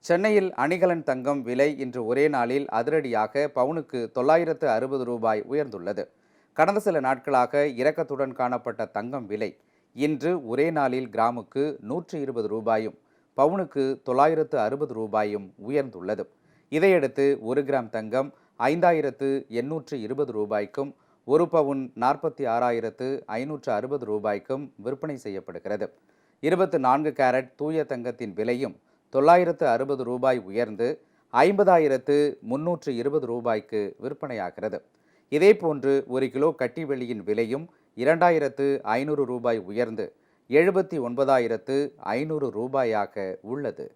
சென்னையில் அணிகலன் தங்கம் விலை இன்று ஒரே நாளில் அதிரடியாக பவுனுக்கு ரூபாய் 960 உயர்ந்துள்ளது. கடந்த சில நாட்களாக இறக்கத்துடன் காணப்பட்ட தங்கம் விலை இன்று ஒரே நாளில் கிராமுக்கு ரூபாயும் பவுனுக்கு ரூபாயும் உயர்ந்துள்ளது. இதையடுத்து 1 கிராம் தங்கம் 5820 ரூபாய்க்கும் 1 பவுன் 46,560 ரூபாய்க்கும் விற்பனை செய்யப்படுகிறது. 24 கேரட் தூய தங்கத்தின் விலையும் ரூபாய் உயர்ந்து 50,320 ரூபாய்க்கு விற்பனையாகிறது. இதேபோன்று 1 கிலோ கட்டி வெள்ளியின் விலையும் 2,500 ரூபாய் உயர்ந்து 79,500 ரூபாயாக உள்ளது.